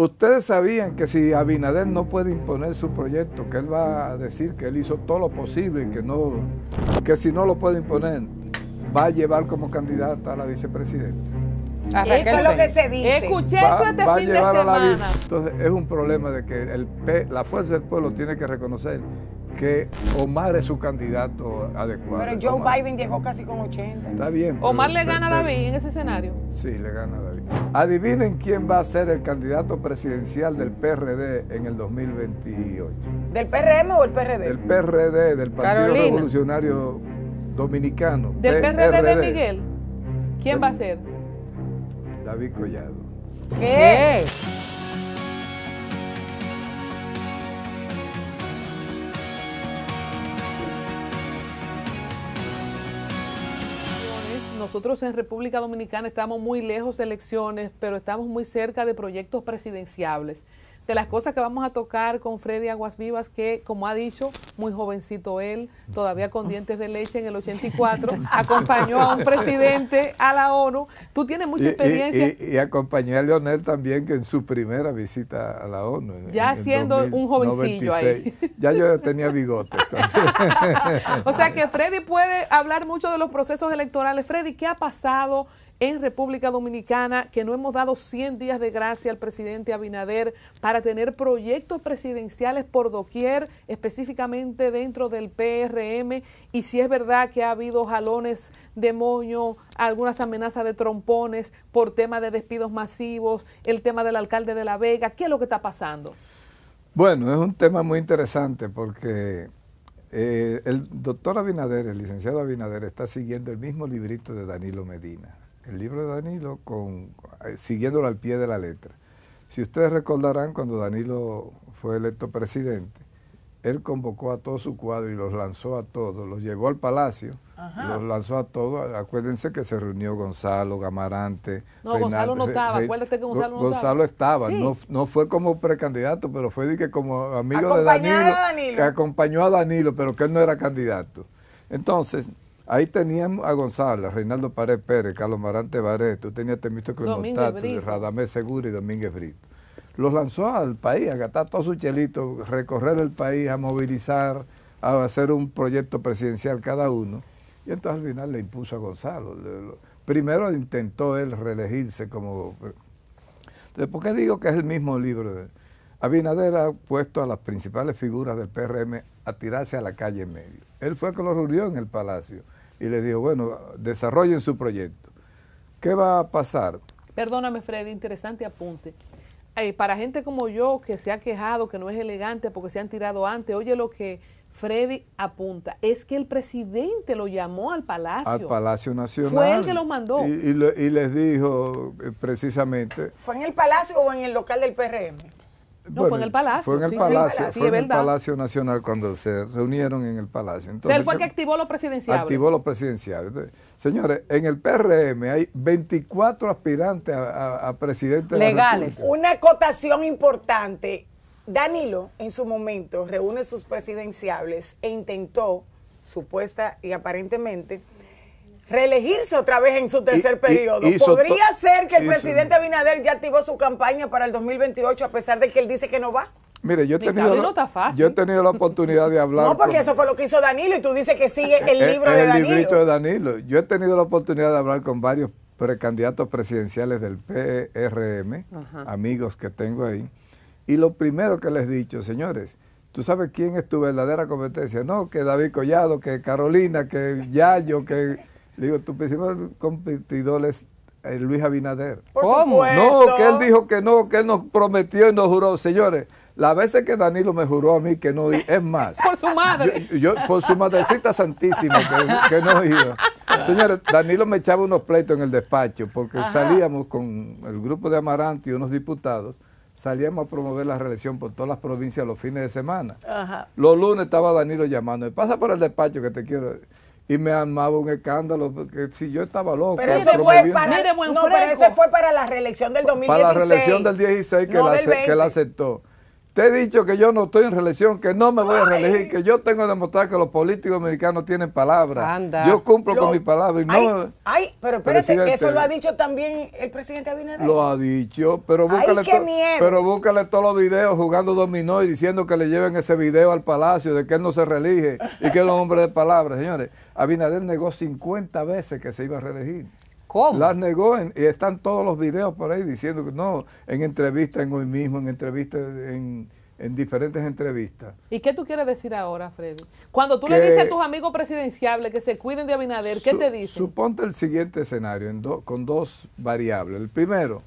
Ustedes sabían que si Abinader no puede imponer su proyecto, que él va a decir que él hizo todo lo posible y que si no lo puede imponer, va a llevar como candidata a la vicepresidenta. Eso es lo que se dice. Escuché eso este fin de semana. Entonces es un problema de que la fuerza del pueblo tiene que reconocer que Omar es su candidato adecuado. Pero Joe Biden llegó casi con 80. Está bien. ¿Omar le gana a David en ese escenario? Sí, le gana a David. Adivinen quién va a ser el candidato presidencial del PRD en el 2028. ¿Del PRM o el PRD? Del PRD, del Partido Carolina. Revolucionario Dominicano. ¿Del PRD de Miguel? ¿Quién va a ser? David Collado. ¿Qué? Nosotros en República Dominicana estamos muy lejos de elecciones, pero estamos muy cerca de proyectos presidenciables. De las cosas que vamos a tocar con Freddy Aguas Vivas, que como ha dicho, muy jovencito él, todavía con dientes de leche en el 84, acompañó a un presidente a la ONU. Tú tienes mucha experiencia. Y acompañé a Leonel también, que en su primera visita a la ONU. Ya siendo un jovencillo 96. Ahí. Ya yo tenía bigote. O sea que Freddy puede hablar mucho de los procesos electorales. Freddy, ¿qué ha pasado en República Dominicana que no hemos dado 100 días de gracia al presidente Abinader para tener proyectos presidenciales por doquier, específicamente dentro del PRM? Y si es verdad que ha habido jalones de moño, algunas amenazas de trompones por tema de despidos masivos, el tema del alcalde de La Vega, ¿qué es lo que está pasando? Bueno, es un tema muy interesante porque el doctor Abinader, el licenciado Abinader, está siguiendo el mismo librito de Danilo Medina. El libro de Danilo, siguiéndolo al pie de la letra. Si ustedes recordarán, cuando Danilo fue electo presidente, él convocó a todo su cuadro y los lanzó a todos, los llevó al palacio, los lanzó a todos. Acuérdense que se reunió Gonzalo, Gamarante. No, Gonzalo no estaba, acuérdate que Gonzalo no estaba. Gonzalo estaba, sí. No fue como precandidato, pero fue como amigo de Danilo, que acompañó a Danilo, pero que él no era candidato. Entonces, ahí teníamos a Gonzalo, a Reinaldo Pared Pérez, Carlos Marante Barret, tú tenías Temístocles Mostato, Radamés Segura y Domínguez Brito. Los lanzó al país, a gastar todo su chelito, recorrer el país, a movilizar, a hacer un proyecto presidencial cada uno. Y entonces al final le impuso a Gonzalo. Primero intentó él reelegirse como... Entonces, ¿por qué digo que es el mismo libro? Abinader ha puesto a las principales figuras del PRM a tirarse a la calle en medio. Él fue que lo reunió en el Palacio y le dijo, bueno, desarrollen su proyecto. ¿Qué va a pasar? Perdóname, Freddy, interesante apunte. Para gente como yo que se ha quejado que no es elegante porque se han tirado antes, oye lo que Freddy apunta, es que el presidente lo llamó al Palacio. Al Palacio Nacional. Fue él que los mandó. Y les dijo precisamente... ¿Fue en el Palacio o en el local del PRM? No, fue en el Palacio. Fue en el Palacio, fue en el Palacio Nacional cuando se reunieron en el Palacio. Entonces, o sea, él fue el que activó lo presidencial. Activó lo presidencial. Entonces, señores, en el PRM hay 24 aspirantes a presidente legales. Una acotación importante. Danilo, en su momento, reúne sus presidenciables e intentó, supuesta y aparentemente, reelegirse otra vez en su tercer periodo. ¿Podría ser que el presidente Abinader ya activó su campaña para el 2028 a pesar de que él dice que no va? Mire, yo he tenido la oportunidad de hablar. No, porque eso fue lo que hizo Danilo y tú dices que sigue el libro de Danilo. El librito de Danilo. Yo he tenido la oportunidad de hablar con varios precandidatos presidenciales del PRM, amigos que tengo ahí. Y lo primero que les he dicho, señores, ¿tú sabes quién es tu verdadera competencia? No, que David Collado, que Carolina, que Yayo, que... Le digo, tu principal competidor es Luis Abinader. ¿Cómo? No, que él dijo que no, que él nos prometió y nos juró. Señores, las veces que Danilo me juró a mí que no, es más. Por su madre. Yo por su madrecita santísima que no iba. Señores, Danilo me echaba unos pleitos en el despacho porque salíamos con el grupo de Amarante y unos diputados, salíamos a promover la reelección por todas las provincias los fines de semana. Los lunes estaba Danilo llamando, pasa por el despacho que te quiero... Y me armaba un escándalo, porque si yo estaba loco. Pero ese fue para, la reelección del 2016. Para la reelección del 16 que él aceptó. Te he dicho que yo no estoy en reelección, que no me voy a reelegir, que yo tengo que demostrar que los políticos americanos tienen palabra. Anda. Yo cumplo con mi palabra. Y no, pero espérate, eso lo ha dicho también el presidente Abinader. Lo ha dicho, pero búscale todos los videos jugando dominó y diciendo que le lleven ese video al palacio de que él no se reelige y que es un hombre de palabra. Señores, Abinader negó 50 veces que se iba a reelegir. ¿Cómo? Las negó y están todos los videos por ahí diciendo que no, en entrevistas en Hoy Mismo, en entrevistas, en diferentes entrevistas. ¿Y qué tú quieres decir ahora, Freddy? Cuando tú le dices a tus amigos presidenciables que se cuiden de Abinader, ¿qué te dicen? Suponte el siguiente escenario con dos variables. El primero,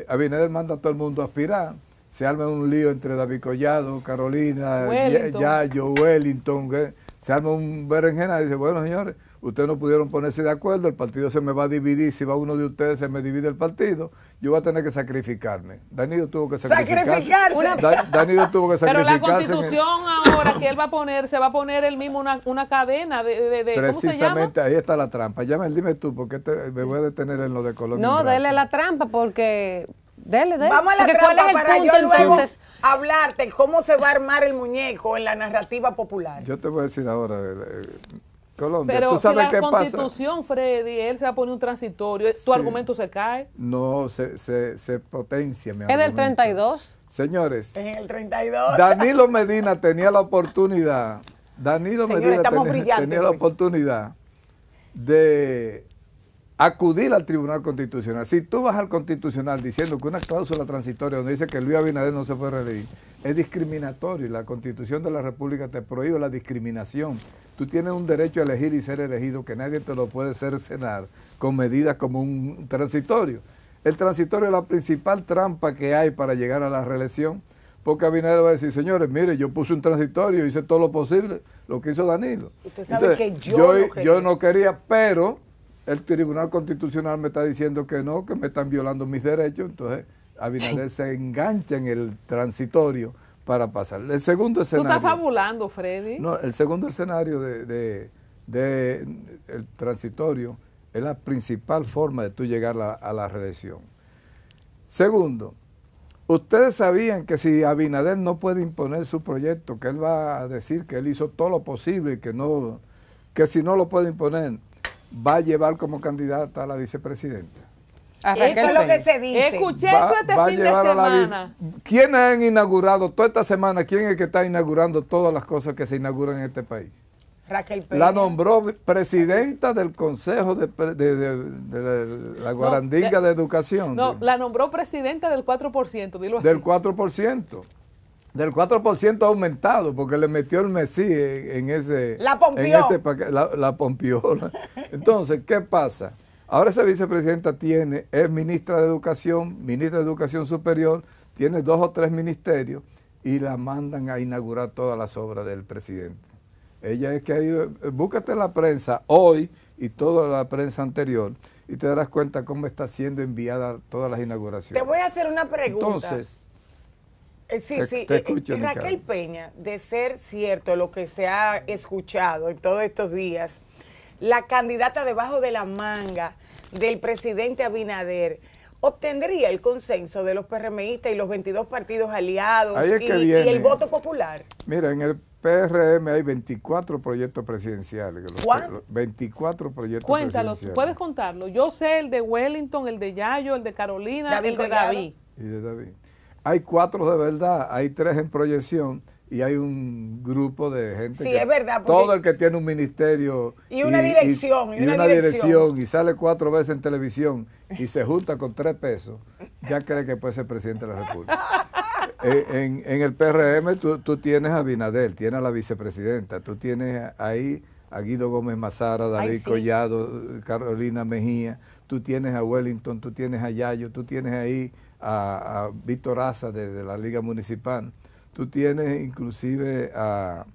Abinader manda a todo el mundo a aspirar, se arma un lío entre David Collado, Carolina, Yayo, Wellington, se arma un berenjena y dice, bueno, señores, ustedes no pudieron ponerse de acuerdo, el partido se me va a dividir, si va uno de ustedes se me divide el partido, yo voy a tener que sacrificarme. Danilo tuvo que sacrificarse. Danilo tuvo que sacrificarse. Pero la Constitución ahora que él va a poner, se va a poner él mismo una cadena de precisamente, ahí está la trampa. Yamel, dime tú, porque me voy a detener en lo de Colombia. No, dele la trampa porque... Dele. Vamos a la trampa. ¿Cuál es el para punto, yo luego hablarte cómo se va a armar el muñeco en la narrativa popular? Yo te voy a decir ahora... Colombia. Pero ¿tú sabes si la qué Constitución, pasa? Freddy, él se va a poner un transitorio, tu argumento se cae. No, se potencia mi argumento. ¿Es del 32? Señores, en el 32. Danilo Medina tenía la oportunidad, tenía la oportunidad de acudir al Tribunal Constitucional. Si tú vas al Constitucional diciendo que una cláusula transitoria donde dice que Luis Abinader no se puede reelegir, es discriminatorio y la Constitución de la República te prohíbe la discriminación. Tú tienes un derecho a elegir y ser elegido que nadie te lo puede cercenar con medidas como un transitorio. El transitorio es la principal trampa que hay para llegar a la reelección, porque Abinader va a decir, señores, mire, yo puse un transitorio, hice todo lo posible, lo que hizo Danilo. Usted sabe que yo no quería, pero el Tribunal Constitucional me está diciendo que no, que me están violando mis derechos, entonces Abinader se engancha en el transitorio para pasar. El segundo escenario... ¿Tú estás fabulando, Freddy? No, el segundo escenario de el transitorio es la principal forma de tú llegar a la reelección. Segundo, ustedes sabían que si Abinader no puede imponer su proyecto, que él va a decir que él hizo todo lo posible y que si no lo puede imponer, va a llevar como candidata a la vicepresidenta. Eso es lo que se dice. Escuché eso este fin de semana. ¿Quién han inaugurado toda esta semana? ¿Quién es el que está inaugurando todas las cosas que se inauguran en este país? Raquel Peña. La nombró presidenta del Consejo de la Guarandinga de Educación. No, la nombró presidenta del 4%, dilo así. Del 4%. Del 4% ha aumentado porque le metió el Messi en ese... La pompió. En ese la pompió. Entonces, ¿qué pasa? Ahora esa vicepresidenta es ministra de Educación Superior, tiene 2 o 3 ministerios y la mandan a inaugurar todas las obras del presidente. Ella es que ha ido, búscate la prensa hoy y toda la prensa anterior y te darás cuenta cómo está siendo enviada todas las inauguraciones. Te voy a hacer una pregunta. Entonces, te escucho, Raquel Peña, de ser cierto lo que se ha escuchado en todos estos días, la candidata debajo de la manga del presidente Abinader, ¿obtendría el consenso de los PRMistas y los 22 partidos aliados y el voto popular? Mira, en el PRM hay 24 proyectos presidenciales. ¿Cuántos? 24 proyectos Cuéntalos, presidenciales. ¿puedes contarlo? Yo sé el de Wellington, el de Yayo, el de Carolina, el de David. Y de David. Hay 4 de verdad, hay 3 en proyección. Y hay un grupo de gente sí, es verdad, todo el que tiene un ministerio y una dirección y una dirección y sale 4 veces en televisión y se junta con 3 pesos, ya cree que puede ser presidente de la República. En el PRM tú tienes a Abinader, tienes a la vicepresidenta, tú tienes ahí a Guido Gómez Mazara, David Collado, Carolina Mejía, tú tienes a Wellington, tú tienes a Yayo, tú tienes ahí a Víctor Aza de la Liga Municipal. Tú tienes inclusive a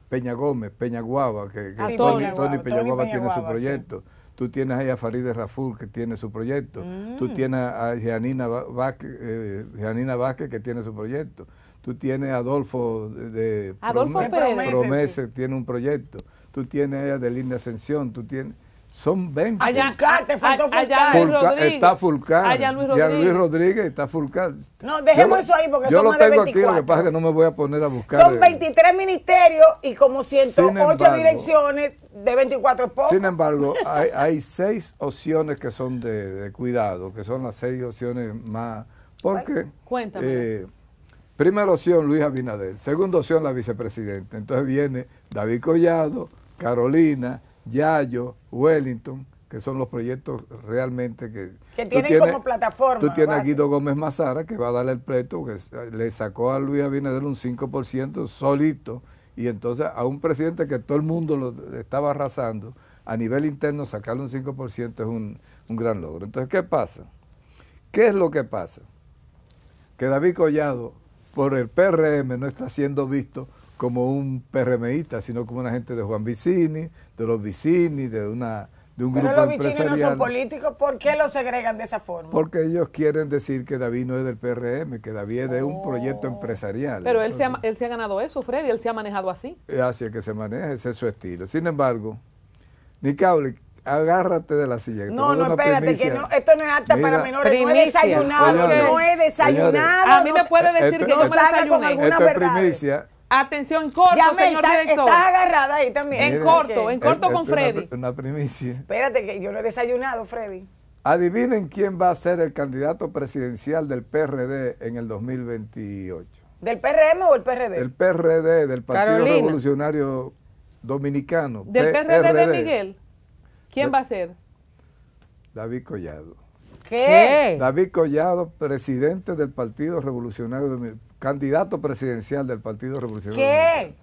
Peñaguaba, que Tony Peñaguaba tiene su proyecto. Sí. Tú tienes ahí a Farideh Raful, que tiene su proyecto. Tú tienes a Gianina Vázquez, que tiene su proyecto. Tú tienes a Adolfo Promese, tiene un proyecto. Tú tienes a Adelina Ascensión. Son 20. Te faltó Está Fulcar. Allá Luis Rodríguez está Fulcar. No, dejemos eso ahí porque son más de 24. Yo lo tengo aquí, lo que pasa es que no me voy a poner a buscar. Son 23 ministerios y como 108 direcciones de 24 es poco. Sin embargo, hay 6 opciones que son de cuidado, que son las 6 opciones más... Porque, cuéntame. Primera opción, Luis Abinader. Segunda opción, la vicepresidenta. Entonces viene David Collado, Carolina, Yayo, Wellington, que son los proyectos realmente que tienen como plataforma. Tú tienes a Guido Gómez Mazara, que va a darle el pleito, que le sacó a Luis Abinader un 5% solito, y entonces a un presidente que todo el mundo lo estaba arrasando, a nivel interno sacarle un 5% es un gran logro. Entonces, ¿qué pasa? ¿Qué es lo que pasa? Que David Collado, por el PRM, no está siendo visto como un PRMista, sino como una gente de Juan Vicini, de los Vicini, de un grupo empresarial. Pero los Vicini no son políticos, ¿por qué los segregan de esa forma? Porque ellos quieren decir que David no es del PRM, que David es de un proyecto empresarial. Pero entonces, él se ha ganado eso, Freddy, él se ha manejado así. Así es que se maneja, ese es su estilo. Sin embargo, Nicable, agárrate de la silla. No, espérate, primicia. Que esto no es apta para menores, no es desayunado, no es desayunado. A mí me puede decir que yo me desayuné. Esto es primicia. Atención, corto, señor director. Estás agarrada ahí también. En corto con Freddy. Una primicia. Espérate, que yo no he desayunado, Freddy. Adivinen quién va a ser el candidato presidencial del PRD en el 2028. ¿Del PRM o el PRD? El PRD, del Partido Revolucionario Dominicano. ¿Del PRD de Miguel? ¿Quién va a ser? David Collado. ¿Qué? David Collado, presidente del Partido Revolucionario Dominicano, candidato presidencial del Partido Revolucionario Dominicano.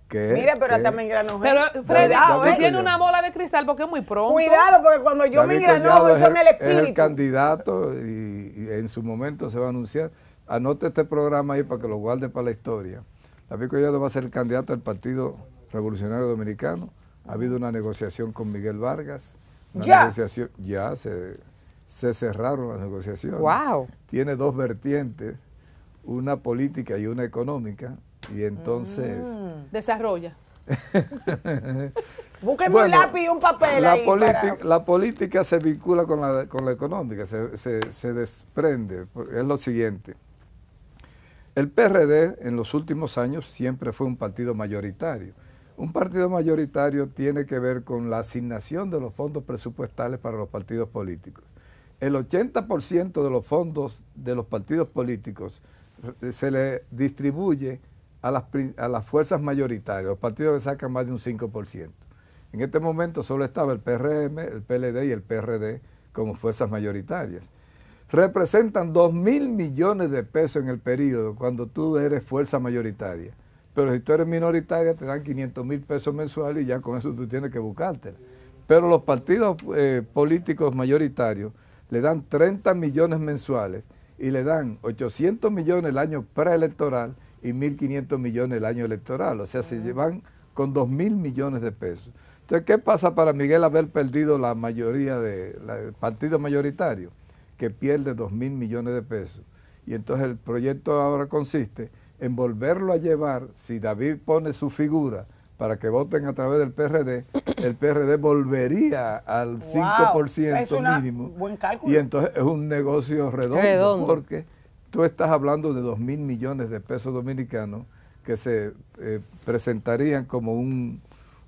¿Qué? Mira, pero hasta me engranojé. Pero, Freddy, tiene una bola de cristal porque es muy pronto. Cuidado, porque cuando yo me engranojo, eso en el espíritu. Es el candidato y en su momento se va a anunciar. Anote este programa ahí para que lo guarde para la historia. David Collado va a ser el candidato del Partido Revolucionario Dominicano. Ha habido una negociación con Miguel Vargas. Negociación, ya se cerraron las negociaciones. Wow. Tiene 2 vertientes, una política y una económica. Y entonces... Desarrolla. Búsqueme un lápiz y un papel La política se vincula con la económica, se desprende. Es lo siguiente. El PRD en los últimos años siempre fue un partido mayoritario. Un partido mayoritario tiene que ver con la asignación de los fondos presupuestales para los partidos políticos. El 80% de los fondos de los partidos políticos se le distribuye a las fuerzas mayoritarias, los partidos que sacan más de un 5%. En este momento solo estaba el PRM, el PLD y el PRD como fuerzas mayoritarias. Representan 2.000 millones de pesos en el periodo cuando tú eres fuerza mayoritaria. Pero si tú eres minoritaria te dan 500.000 pesos mensuales y ya con eso tú tienes que buscártela. Pero los partidos políticos mayoritarios le dan 30 millones mensuales y le dan 800 millones el año preelectoral y 1.500 millones el año electoral. O sea, se llevan con 2.000 millones de pesos. Entonces, ¿qué pasa para Miguel haber perdido la mayoría del partido mayoritario? Que pierde 2.000 millones de pesos. Y entonces el proyecto ahora consiste en volverlo a llevar, si David pone su figura para que voten a través del PRD, el PRD volvería al 5% mínimo. Buen cálculo. Y entonces es un negocio redondo. Porque tú estás hablando de 2.000 millones de pesos dominicanos que se presentarían como un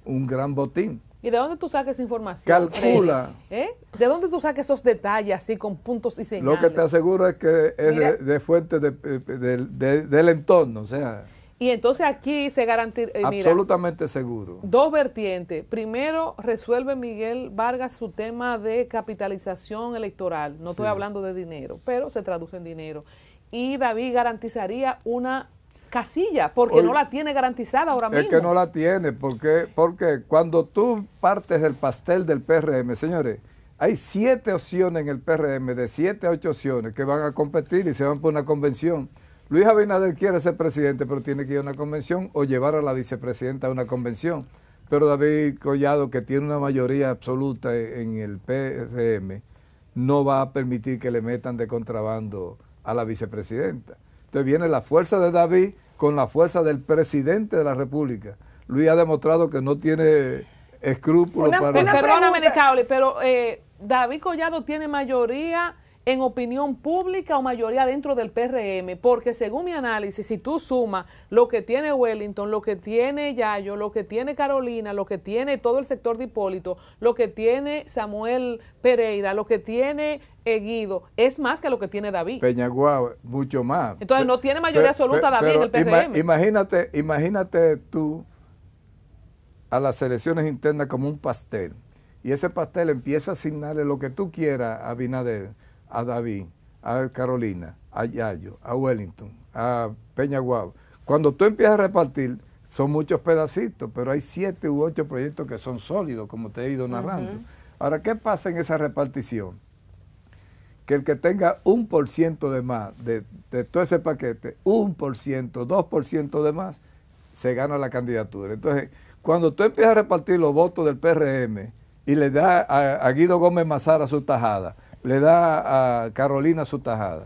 gran botín. ¿Y de dónde tú sacas esa información? Calcula. ¿De dónde tú sacas esos detalles así con puntos y señales? Lo que te aseguro es que es de fuente del entorno, o sea. Y entonces aquí se garantiza. Absolutamente seguro. 2 vertientes. Primero, resuelve Miguel Vargas su tema de capitalización electoral. No estoy hablando de dinero, pero se traduce en dinero. Y David garantizaría una casilla, porque no la tiene garantizada ahora mismo. Es que no la tiene, porque cuando tú partes del pastel del PRM, señores, hay 7 opciones en el PRM, de 7 a 8 opciones que van a competir y se van por una convención. Luis Abinader quiere ser presidente, pero tiene que ir a una convención o llevar a la vicepresidenta a una convención. Pero David Collado, que tiene una mayoría absoluta en el PRM, no va a permitir que le metan de contrabando a la vicepresidenta. Entonces viene la fuerza de David con la fuerza del presidente de la República. Luis ha demostrado que no tiene escrúpulos para... Perdóname, Nicauli, pero David Collado tiene mayoría en opinión pública o mayoría dentro del PRM, porque según mi análisis, si tú sumas lo que tiene Wellington, lo que tiene Yayo, lo que tiene Carolina, lo que tiene todo el sector de Hipólito, lo que tiene Samuel Pereira, lo que tiene Guido, es más que lo que tiene David. Peñaguaba, mucho más. Entonces no tiene mayoría absoluta David en el PRM. Imagínate tú a las elecciones internas como un pastel, y ese pastel empieza a asignarle lo que tú quieras a Abinader, a David, a Carolina, a Yayo, a Wellington, a Peñaguaba. Cuando tú empiezas a repartir, son muchos pedacitos, pero hay 7 u 8 proyectos que son sólidos, como te he ido narrando. Ahora, ¿qué pasa en esa repartición? Que el que tenga 1% de más de todo ese paquete, 1%, 2% de más, se gana la candidatura. Entonces, cuando tú empiezas a repartir los votos del PRM y le das a Guido Gómez Mazara su tajada, le da a Carolina su tajada.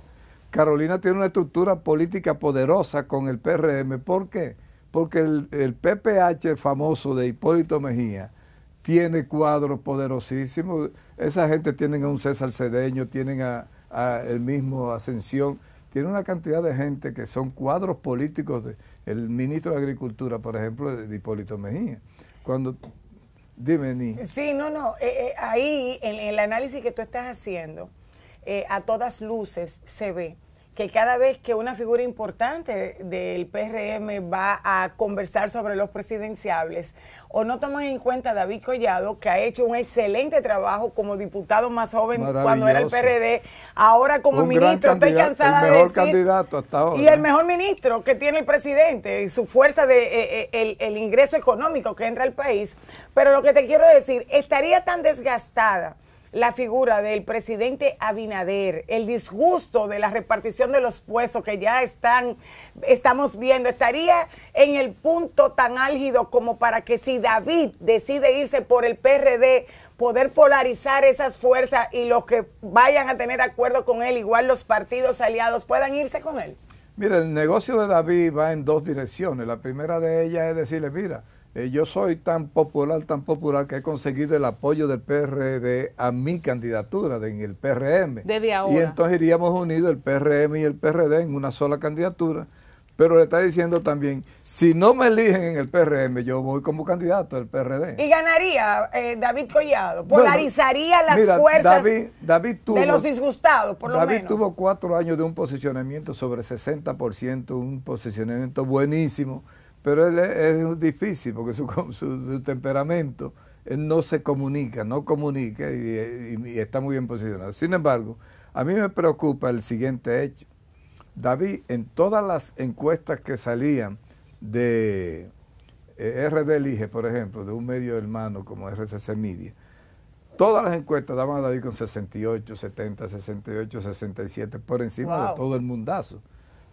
Carolina tiene una estructura política poderosa con el PRM. ¿Por qué? Porque el PPH famoso de Hipólito Mejía tiene cuadros poderosísimos. Esa gente tienen a un César Cedeño, tienen a el mismo Ascensión, tiene una cantidad de gente que son cuadros políticos. El ministro de Agricultura, por ejemplo, de Hipólito Mejía. Dime, Ni. Sí, ahí en el análisis que tú estás haciendo, a todas luces se ve que cada vez que una figura importante del PRM va a conversar sobre los presidenciables, o no toman en cuenta a David Collado, que ha hecho un excelente trabajo como diputado más joven cuando era el PRD, ahora como ministro, estoy cansada de decir, el mejor candidato hasta ahora. Y el mejor ministro que tiene el presidente, y su fuerza de el ingreso económico que entra al país. Pero lo que te quiero decir, estaría tan desgastada la figura del presidente Abinader, el disgusto de la repartición de los puestos que ya estamos viendo, estaría en el punto tan álgido como para que si David decide irse por el PRD, poder polarizar esas fuerzas y los que vayan a tener acuerdo con él, igual los partidos aliados, puedan irse con él. Mira, el negocio de David va en 2 direcciones. La primera de ellas es decirle, mira, yo soy tan popular que he conseguido el apoyo del PRD a mi candidatura en el PRM. Desde ahora. Y entonces iríamos unidos el PRM y el PRD en una sola candidatura. Pero le está diciendo también, si no me eligen en el PRM, yo voy como candidato del PRD. Y ganaría David Collado, polarizaría las fuerzas David tuvo, de los disgustados, por lo menos. David tuvo 4 años de un posicionamiento sobre 60%, un posicionamiento buenísimo. Pero él es difícil porque su temperamento, él no se comunica, y está muy bien posicionado. Sin embargo, a mí me preocupa el siguiente hecho. David, en todas las encuestas que salían de RD Elige, por ejemplo, de un medio hermano como RCC Media, todas las encuestas daban a David con 68, 70, 68, 67, por encima de todo el mundazo.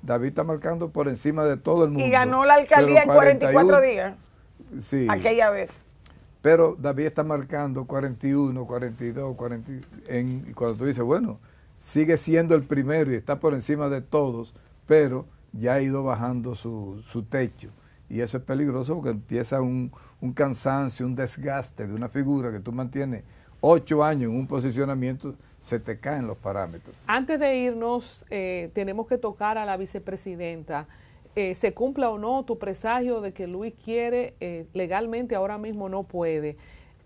David está marcando por encima de todo el mundo. Y ganó la alcaldía en 44 días. Sí. Aquella vez. Pero David está marcando 41, 42, 40. Y cuando tú dices, bueno, sigue siendo el primero y está por encima de todos, pero ya ha ido bajando su techo. Y eso es peligroso porque empieza un cansancio, un desgaste de una figura que tú mantienes 8 años en un posicionamiento, se te caen los parámetros. Antes de irnos, tenemos que tocar a la vicepresidenta. ¿Se cumpla o no tu presagio de que Luis quiere legalmente, ahora mismo no puede?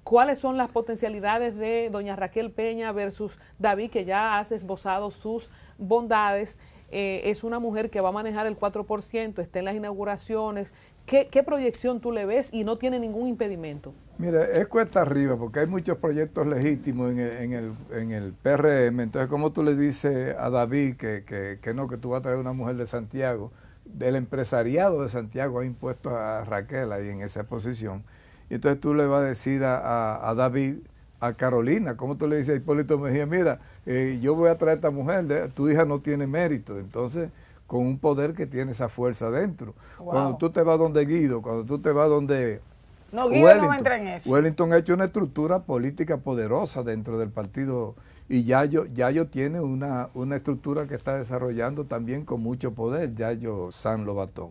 ¿Cuáles son las potencialidades de doña Raquel Peña versus David, que ya has esbozado sus bondades? Es una mujer que va a manejar el 4%, está en las inauguraciones. ¿Qué proyección tú le ves y no tiene ningún impedimento? Mira, es cuesta arriba porque hay muchos proyectos legítimos en el PRM. Entonces, ¿cómo tú le dices a David que no, que tú vas a traer una mujer de Santiago? Del empresariado de Santiago ha impuesto a Raquel ahí en esa posición. Y entonces tú le vas a decir a David, a Carolina, ¿cómo tú le dices a Hipólito Mejía? Mira, yo voy a traer a esta mujer, tu hija no tiene mérito. Entonces, con un poder que tiene esa fuerza dentro. Wow. Cuando tú te vas donde Guido, cuando tú te vas donde no, Guido Wellington, no entra en eso. Wellington ha hecho una estructura política poderosa dentro del partido y Yayo tiene una estructura que está desarrollando también con mucho poder, Yayo San Lobatón.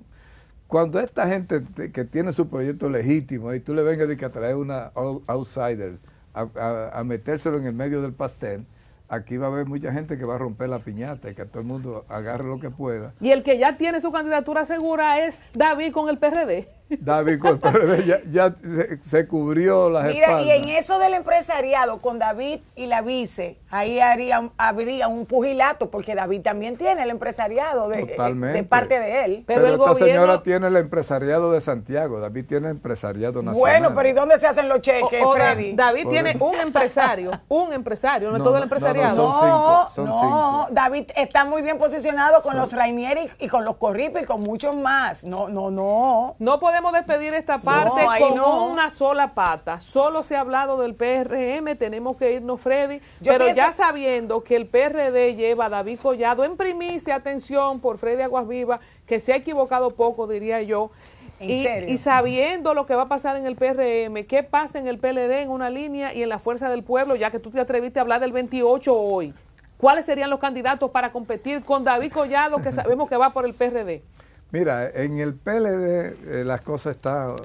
cuando esta gente que tiene su proyecto legítimo y tú le vengas a traer una outsider a metérselo en el medio del pastel, aquí va a haber mucha gente que va a romper la piñata y que todo el mundo agarre lo que pueda. Y el que ya tiene su candidatura segura es David con el PRD. David con el PRD ya se cubrió las espaldas. Y en eso del empresariado, con David y la vice, ahí habría un pugilato, porque David también tiene el empresariado de parte de él. Pero esta señora tiene el empresariado de Santiago, David tiene el empresariado nacional. Bueno, pero ¿y dónde se hacen los cheques, Freddy? David tiene un empresario, no es todo el empresariado. Son cinco. David está muy bien posicionado con los Rainieri y con los Corripe y con muchos más. No podemos despedir esta parte con una sola pata. Solo se ha hablado del PRM, tenemos que irnos, Freddy, pero ya sabiendo que el PRD lleva a David Collado en primicia, atención, por Freddy Aguasviva, que se ha equivocado poco, diría yo, y sabiendo lo que va a pasar en el PRM, qué pasa en el PLD, en una línea y en la Fuerza del Pueblo, ya que tú te atreviste a hablar del 28 hoy. ¿Cuáles serían los candidatos para competir con David Collado, que sabemos que va por el PRD? Mira, en el PLD las cosas están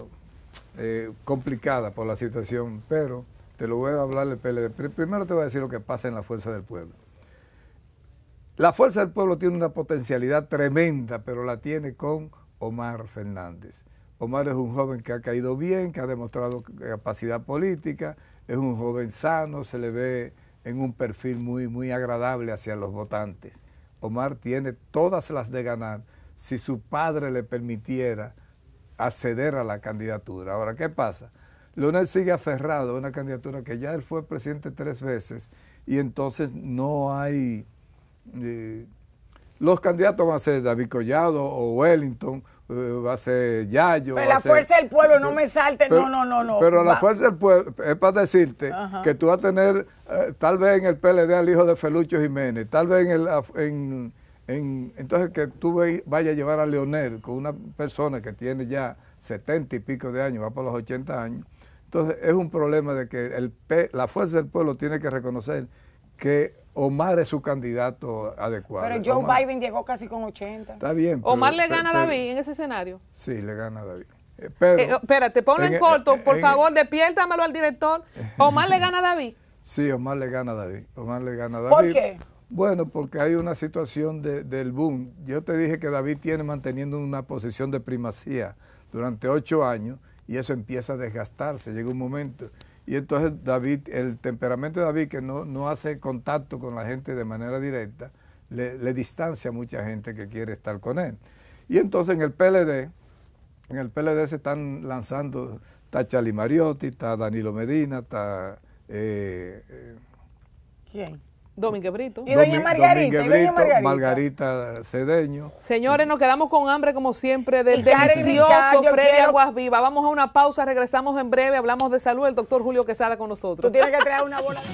complicadas por la situación, pero te lo voy a hablar del PLD. Primero te voy a decir lo que pasa en la Fuerza del Pueblo. La Fuerza del Pueblo tiene una potencialidad tremenda, pero la tiene con Omar Fernández. Omar es un joven que ha caído bien, que ha demostrado capacidad política, es un joven sano, se le ve en un perfil muy agradable hacia los votantes. Omar tiene todas las de ganar si su padre le permitiera acceder a la candidatura. Ahora, ¿qué pasa? Leonel sigue aferrado a una candidatura que ya él fue presidente 3 veces y entonces no hay... los candidatos van a ser David Collado o Wellington, va a ser Yayo. Pero la Fuerza del Pueblo, no me salte, no. Pero la Fuerza del Pueblo es para decirte que tú vas a tener, tal vez en el PLD al hijo de Felucho Jiménez, tal vez entonces que tú vayas a llevar a Leonel con una persona que tiene ya 70 y pico de años, va por los 80 años. Entonces es un problema de que la Fuerza del Pueblo tiene que reconocer que Omar es su candidato adecuado. Pero Joe Biden llegó casi con 80. Está bien. ¿Omar le gana a David en ese escenario? Sí, le gana a David. Pero, espérate, ponlo en corto, por favor, despiértamelo al director. ¿Omar le gana a David? Sí, Omar le gana a David. Omar le gana a David. ¿Por qué? Bueno, porque hay una situación del boom. Yo te dije que David tiene manteniendo una posición de primacía durante 8 años y eso empieza a desgastarse, llega un momento. Y entonces David, el temperamento de David, que no hace contacto con la gente de manera directa, le distancia a mucha gente que quiere estar con él. Y entonces en el PLD se están lanzando, está Charly Mariotti, está Danilo Medina, está... ¿Quién? Domínguez Brito. Y doña Margarita. Margarita Cedeño. Señores, nos quedamos con hambre como siempre del delicioso Freddy Aguasviva. Vamos a una pausa, regresamos en breve, hablamos de salud, el doctor Julio Quesada con nosotros. Tú tienes que traer una bola de...